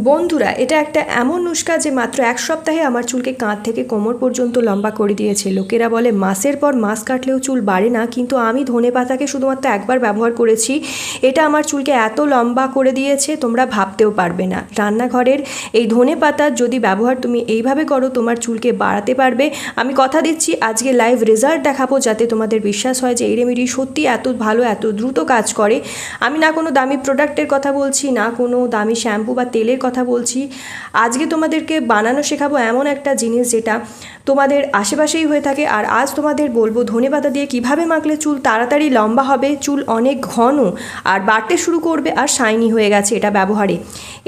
বন্ধুরা, এটা একটা এমন নুস্খা যে মাত্র এক সপ্তাহে আমার চুলকে কাঁধ থেকে কোমর পর্যন্ত লম্বা করে দিয়েছে। লোকেরা বলে মাসের পর মাস কাটলেও চুল বাড়ে না, কিন্তু আমি ধনেপাতাকে শুধুমাত্র একবার ব্যবহার করেছি, এটা আমার চুলকে এত লম্বা করে দিয়েছে তোমরা ভাবতেও পারবে না। রান্নাঘরের এই ধনেপাতার যদি ব্যবহার তুমি এইভাবে করো তোমার চুলকে বাড়াতে পারবে। আমি কথা দিচ্ছি আজকে লাইভ রেজাল্ট দেখাবো, যাতে তোমাদের বিশ্বাস হয় যে এই রেমেডি সত্যি এত ভালো, এত দ্রুত কাজ করে। আমি না কোনো দামি প্রোডাক্টের কথা বলছি, না কোনো দামি শ্যাম্পু বা তেলের কথা বলছি। আজকে তোমাদেরকে বানানো শেখাবো এমন একটা জিনিস যেটা তোমাদের আশেপাশেই হয়ে থাকে। আর আজ তোমাদের বলবো ধনেপাতা দিয়ে কিভাবে মাখলে চুল তাড়াতাড়ি লম্বা হবে, চুল অনেক ঘন আর বাড়তে শুরু করবে আর শাইনি হয়ে গেছে এটা ব্যবহারে।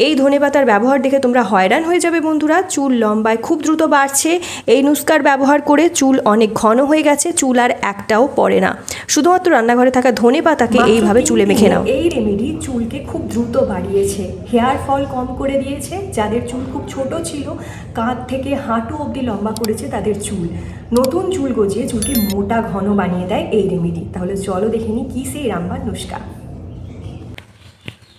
এই ধনেপাতার ব্যবহার দেখে তোমরা হয়রান হয়ে যাবে বন্ধুরা। চুল লম্বায় খুব দ্রুত বাড়ছে, এই নুস্কার ব্যবহার করে চুল অনেক ঘন হয়ে গেছে, চুল আর একটাও পড়ে না। শুধুমাত্র রান্নাঘরে থাকা ধনেপাতাকে এইভাবে চুলে মেখে নাও। এই রেমেডি চুলকে খুব দ্রুত বাড়িয়েছে, হেয়ার ফল কম করে দিয়েছে। যাদের চুল খুব ছোট ছিল, কাঁধ থেকে হাঁটু অবধি লম্বা করেছে তাদের চুল, নতুন চুল গজিয়ে চুলকে মোটা ঘন বানিয়ে দেয় এই রেমেডি। তাহলে চলো দেখে নিই কী সেই রামবান নুস্কা।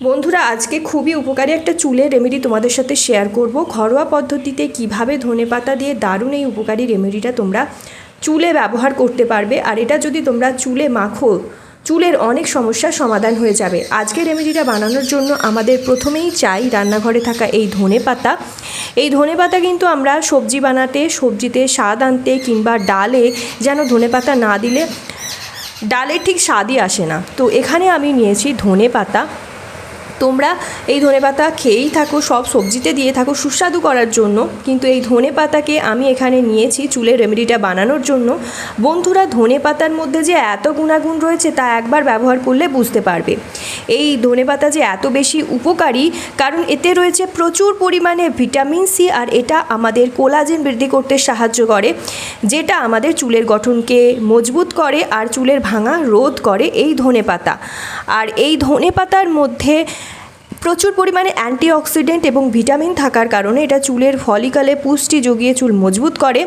বন্ধুরা, আজকে খুবই উপকারী একটা চুলের রেমেডি তোমাদের সাথে শেয়ার করব। ঘরোয়া পদ্ধতিতে কিভাবে ধনেপাতা দিয়ে দারুণ এই উপকারী রেমেডিটা তোমরা চুলে ব্যবহার করতে পারবে। আর এটা যদি তোমরা চুলে মাখো, চুলের অনেক সমস্যার সমাধান হয়ে যাবে। আজকে রেমেডিটা বানানোর জন্য আমাদের প্রথমেই চাই রান্নাঘরে থাকা এই ধনেপাতা। এই ধনেপাতা কিন্তু আমরা সবজি বানাতে, সবজিতে স্বাদ আনতে কিংবা ডালে যেন ধনেপাতা না দিলে ডালের ঠিক স্বাদই আসে না। তো এখানে আমি নিয়েছি ধনেপাতা। তোমরা এই ধনেপাতা খেয়েই থাকো, সব সবজিতে দিয়ে থাকো সুস্বাদু করার জন্য, কিন্তু এই ধনেপাতাকে আমি এখানে নিয়েছি চুলের রেমেডিটা বানানোর জন্য। বন্ধুরা, ধনেপাতার মধ্যে যে এত গুণাগুণ রয়েছে তা একবার ব্যবহার করলে বুঝতে পারবে। এই ধনেপাতা যে এত বেশি উপকারী কারণ এতে রয়েছে প্রচুর পরিমাণে ভিটামিন সি, আর এটা আমাদের কোলাজেন বৃদ্ধি করতে সাহায্য করে, যেটা আমাদের চুলের গঠনকে মজবুত করে আর চুলের ভাঙা রোধ করে এই ধনেপাতা। আর এই ধনেপাতার মধ্যে প্রচুর পরিমাণে অ্যান্টিঅক্সিডেন্ট এবং ভিটামিন থাকার কারণে এটা চুলের ফলিকলে পুষ্টি যোগিয়ে চুল মজবুত করে।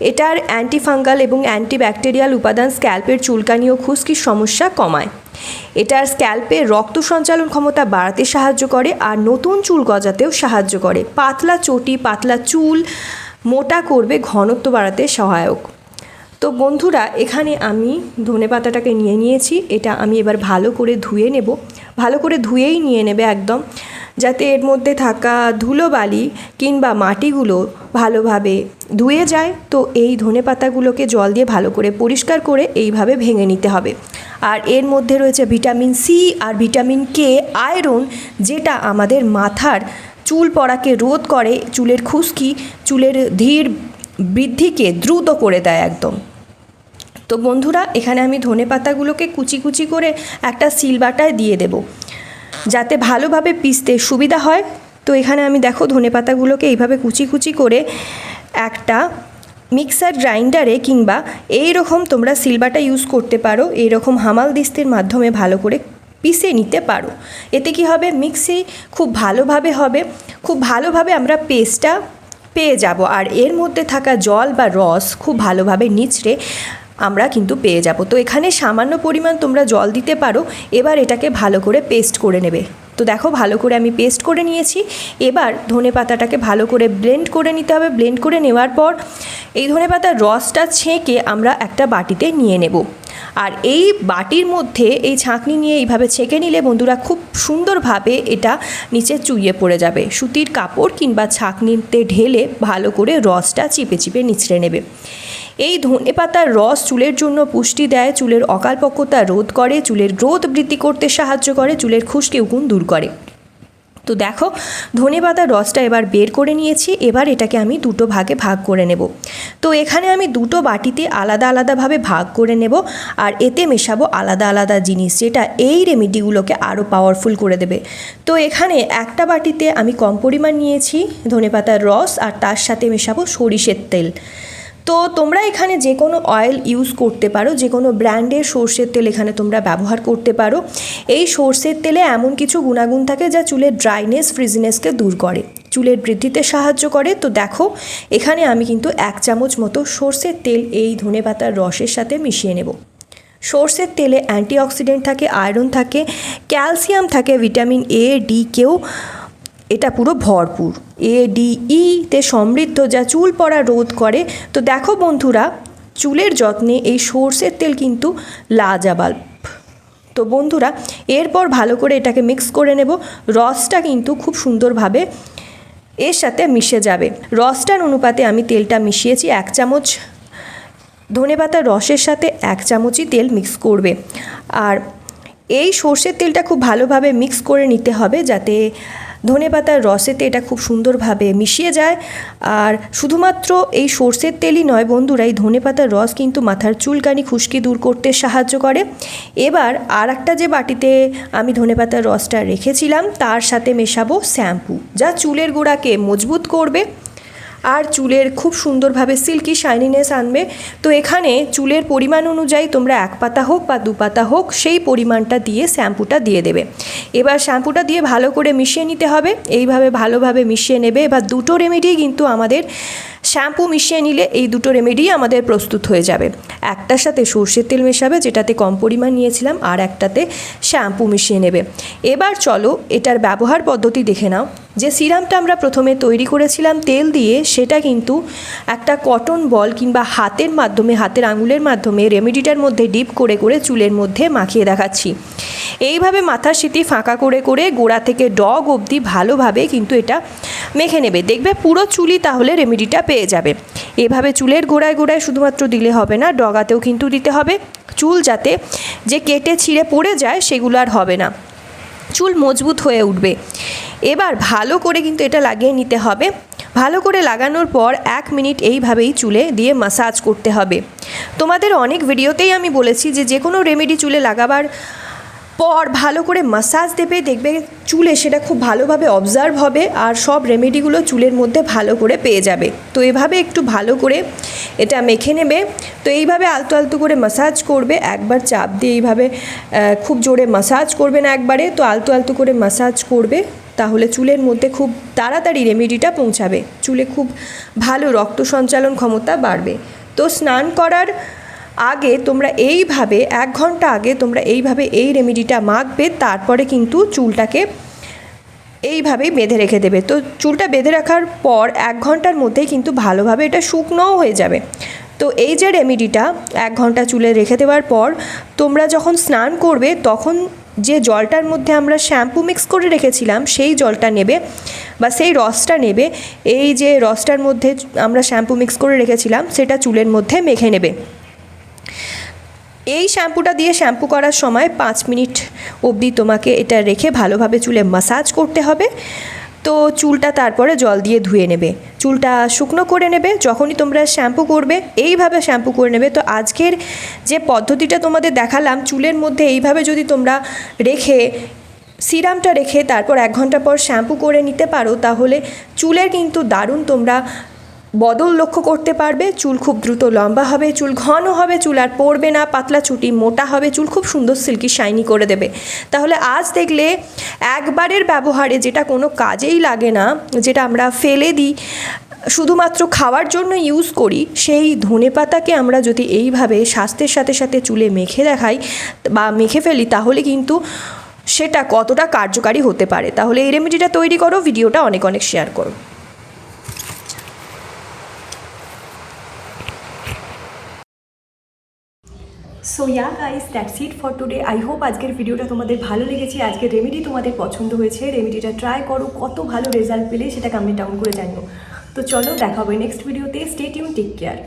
এটার অ্যান্টিফাঙ্গাল এবং অ্যান্টিব্যাকটেরিয়াল উপাদান স্ক্যাল্পের চুলকানি ও খুশকির সমস্যা কমায়। এটার স্ক্যাল্পে রক্ত সঞ্চালন ক্ষমতা বাড়াতে সাহায্য করে আর নতুন চুল গজাতেও সাহায্য করে। পাতলা চটি, পাতলা চুল মোটা করবে, ঘনত্ব বাড়াতে সহায়ক। তো বন্ধুরা, এখানে আমি ধনেপাতাটাকে নিয়ে নিয়েছি। এটা আমি এবার ভালো করে ধুয়ে নেব। ভালো করে ধুয়েই নিয়ে নেবে একদম, যাতে এর মধ্যে থাকা ধুলোবালি কিংবা মাটিগুলো ভালোভাবে ধুয়ে যায়। তো এই ধনেপাতাগুলোকে জল দিয়ে ভালো করে পরিষ্কার করে এইভাবে ভেঙে নিতে হবে। আর এর মধ্যে রয়েছে ভিটামিন সি আর ভিটামিন কে, আয়রন, যেটা আমাদের মাথার চুল পড়াকে রোধ করে, চুলের খুশকি, চুলের ধীর বৃদ্ধিকে দ্রুত করে দেয় একদম। তো বন্ধুরা, এখানে আমি ধনেপাতাগুলোকে কুচি কুচি করে একটা শিলবাটায় দিয়ে দেব, যাতে ভালোভাবে পিষতে সুবিধা হয়। তো এখানে আমি দেখো ধনেপাতাগুলোকে এইভাবে কুচি কুচি করে একটা মিক্সার গ্রাইন্ডারে কিংবা এইরকম তোমরা শিলবাটা ইউজ করতে পারো, এইরকম হামাল দিস্তির মাধ্যমে ভালো করে পিষে নিতে পারো। এতে কি হবে, মিক্সি খুব ভালোভাবে হবে, খুব ভালোভাবে আমরা পেস্টটা পেয়ে যাব। আর এর মধ্যে থাকা জল বা রস খুব ভালোভাবে নিচড়ে আমরা কিন্তু পেয়ে যাব। তো এখানে সামান্য পরিমাণ তোমরা জল দিতে পারো। এবার এটাকে ভালো করে পেস্ট করে নেবে। তো দেখো ভালো করে আমি পেস্ট করে নিয়েছি। এবার ধনেপাতাটাকে ভালো করে ব্লেন্ড করে নিতে হবে। ব্লেন্ড করে নেওয়ার পর এই ধনেপাতার রসটা ছেঁকে আমরা একটা বাটিতে নিয়ে নেব। আর এই বাটির মধ্যে এই ছাঁকনি নিয়ে এইভাবে ছেঁকে নিলে বন্ধুরা খুব সুন্দরভাবে এটা নিচে চুইয়ে পড়ে যাবে। সুতির কাপড় কিংবা ছাঁকনিতে ঢেলে ভালো করে রসটা চিপে চিপে নিচড়ে নেবে। এই ধনেপাতার রস চুলের জন্য পুষ্টি দেয়, চুলের অকালপক্বতা রোধ করে, চুলের গ্রোথ বৃদ্ধি করতে সাহায্য করে, চুলের খুশকি উকুন দূর করে। তো দেখো ধনেপাতার রসটা এবার বের করে নিয়েছি। এবার এটাকে আমি দুটো ভাগে ভাগ করে নেব। তো এখানে আমি দুটো বাটিতে আলাদা আলাদাভাবে ভাগ করে নেব আর এতে মেশাবো আলাদা আলাদা জিনিস, যেটা এই রেমেডিগুলোকে আরও পাওয়ারফুল করে দেবে। তো এখানে একটা বাটিতে আমি কম পরিমাণ নিয়েছি ধনেপাতার রস আর তার সাথে মেশাবো সরিষের তেল। তো তোমরা এখানে যে কোনো অয়েল ইউজ করতে পারো, যে কোনো ব্র্যান্ডের সর্ষের তেল এখানে তোমরা ব্যবহার করতে পারো। এই সর্ষের তেলে এমন কিছু গুণাগুণ থাকে যা চুলের ড্রাইনেস, ফ্রিজিনেসকে দূর করে, চুলের বৃদ্ধিতে সাহায্য করে। তো দেখো এখানে আমি কিন্তু 1 চামচ মতো সর্ষের তেল এই ধনেপাতার রসের সাথে মিশিয়ে নেব। সর্ষের তেলে অ্যান্টিঅক্সিডেন্ট থাকে, আয়রন থাকে, ক্যালসিয়াম থাকে, ভিটামিন এ, ডি কেও এটা পুরো ভরপুর ADE-তে সমৃদ্ধ, যা চুল পড়া রোধ করে। তো দেখো বন্ধুরা, চুলের যত্নে এই সর্ষের তেল কিন্তু লাজাবাব। তো বন্ধুরা, এরপর ভালো করে এটাকে মিক্স করে নেব। রসটা কিন্তু খুব সুন্দরভাবে এর সাথে মিশে যাবে। রসটার অনুপাতে আমি তেলটা মিশিয়েছি 1 চামচ ধনেপাতার রসের সাথে 1 চামচই তেল মিক্স করবে। আর এই সর্ষের তেলটা খুব ভালোভাবে মিক্স করে নিতে হবে, যাতে ধনেপাতার রসেতে এটা খুব সুন্দরভাবে মিশিয়ে যায়। আর শুধুমাত্র এই সর্ষের তেলই নয় বন্ধুরা, এই ধনেপাতার রস কিন্তু মাথার চুলকানি খুশকি দূর করতে সাহায্য করে। এবার আর একটা যে বাটিতে আমি ধনেপাতার রসটা রেখেছিলাম তার সাথে মেশাবো শ্যাম্পু, যা চুলের গোড়াকে মজবুত করবে আর চুলের খুব সুন্দরভাবে সিল্কি শাইনিনেস আনবে। তো এখানে চুলের পরিমাণ অনুযায়ী তোমরা 1 পাতা হোক বা 2 পাতা হোক সেই পরিমাণটা দিয়ে শ্যাম্পুটা দিয়ে দেবে। এবার শ্যাম্পুটা দিয়ে ভালো করে মিশিয়ে নিতে হবে। এইভাবে ভালোভাবে মিশিয়ে নেবে। এবার দুটো রেমেডি কিন্তু আমাদের শ্যাম্পু মিশিয়ে নিলে এই দুটো রেমেডি আমাদের প্রস্তুত হয়ে যাবে। একটার সাথে সর্ষের তেল মেশাবে, যেটাতে কম পরিমাণ নিয়েছিলাম, আর একটাতে শ্যাম্পু মিশিয়ে নেবে। এবার চলো এটার ব্যবহার পদ্ধতি দেখে নাও। যে সিরামটা আমরা প্রথমে তৈরি করেছিলাম তেল দিয়ে, সেটা কিন্তু একটা কটন বল কিংবা হাতের মাধ্যমে, হাতের আঙুলের মাধ্যমে রেমেডিটার মধ্যে ডিপ করে করে চুলের মধ্যে মাখিয়ে দেখাচ্ছি। এইভাবে মাথার সিঁথি ফাঁকা করে করে গোড়া থেকে ডগ অবধি ভালোভাবে কিন্তু এটা মেখে নেবে। দেখবে পুরো চুলই তাহলে রেমেডিটা পেয়ে যাবে। এভাবে চুলের গোড়ায় গোড়ায় শুধুমাত্র দিলে হবে না, ডগাতেও কিন্তু দিতে হবে। চুল যাতে যে কেটে ছিঁড়ে পড়ে যায় সেগুলো আর হবে না, চুল মজবুত হয়ে উঠবে। এবার ভালো করে কিন্তু এটা লাগিয়ে নিতে হবে। ভালো করে লাগানোর পর 1 মিনিট এইভাবেই চুলে দিয়ে ম্যাসাজ করতে হবে। তোমাদের অনেক ভিডিওতেই আমি বলেছি যে কোনো রেমেডি চুলে লাগাবার পর ভালো করে ম্যাসাজ দেবে, দেখবে চুলে সেটা খুব ভালোভাবে অবজার্ভ হবে আর সব রেমেডিগুলো চুলের মধ্যে ভালো করে পেয়ে যাবে। তো এভাবে একটু ভালো করে এটা মেখে নেবে। তো এইভাবে আলতো আলতো করে ম্যাসাজ করবে, একবার চাপ দিয়ে এইভাবে খুব জোরে ম্যাসাজ করবে না একবারে, তো আলতো আলতো করে ম্যাসাজ করবে। তাহলে চুলের মধ্যে খুব তাড়াতাড়ি রেমেডিটা পৌঁছাবে, চুলে খুব ভালো রক্ত সঞ্চালন ক্ষমতা বাড়বে। তো স্নান করার আগে তোমরা এইভাবে 1 ঘন্টা আগে তোমরা এইভাবে এই রেমেডিটা মাখবে। তারপরে কিন্তু চুলটাকে এইভাবেই বেঁধে রেখে দেবে। তো চুলটা বেঁধে রাখার পর 1 ঘন্টার মধ্যেই কিন্তু ভালোভাবে এটা শুকনোও হয়ে যাবে। তো এই যে রেমেডিটা 1 ঘন্টা চুলে রেখে দেওয়ার পর তোমরা যখন স্নান করবে তখন যে জলটার মধ্যে আমরা শ্যাম্পু মিক্স করে রেখেছিলাম সেই জলটা নেবে বা সেই রসটা নেবে। এই যে রসটার মধ্যে আমরা শ্যাম্পু মিক্স করে রেখেছিলাম সেটা চুলের মধ্যে মেখে নেবে। এই শ্যাম্পুটা দিয়ে শ্যাম্পু করার সময় 5 মিনিট অবধি তোমাকে এটা রেখে ভালোভাবে চুলে ম্যাসাজ করতে হবে। তো চুলটা তারপরে জল দিয়ে ধুয়ে নেবে, চুলটা শুকনো করে নেবে। যখনই তোমরা শ্যাম্পু করবে এইভাবে শ্যাম্পু করে নেবে। তো আজকের যে পদ্ধতিটা তোমাদের দেখালাম, চুলের মধ্যে এইভাবে যদি তোমরা রেখে সিরামটা রেখে তারপর 1 ঘন্টা পর শ্যাম্পু করে নিতে পারো, তাহলে চুলের কিন্তু দারুণ তোমরা বদল লক্ষ্য করতে পারবে। চুল খুব দ্রুত লম্বা হবে, চুল ঘন হবে, চুল আর পড়বে না, পাতলা চুটি মোটা হবে, চুল খুব সুন্দর সিল্কি শাইনি করে দেবে। তাহলে আজ দেখলে একবারের ব্যবহারে, যেটা কোনো কাজেই লাগে না, যেটা আমরা ফেলে দিই, শুধুমাত্র খাওয়ার জন্য ইউজ করি, সেই ধনেপাতাকে আমরা যদি এইভাবে স্বাস্থ্যের সাথে সাথে চুলে মেখে দেখাই বা মেখে ফেলি, তাহলে কিন্তু সেটা কতটা কার্যকারী হতে পারে। তাহলে এই রেমেডিটা তৈরি করো, ভিডিওটা অনেক অনেক শেয়ার করো। So yeah guys, that's it for today. I hope আজকের ভিডিওটা তোমাদের ভালো লেগেছে, আজকের রেমেডি তোমাদের পছন্দ হয়েছে। রেমেডিটা ট্রাই করো, কত ভালো রেজাল্ট পেলে সেটা কমেন্ট ডাউন করে জানিও। তো চলো দেখা হবে নেক্সট ভিডিওতে। Stay tune, take care.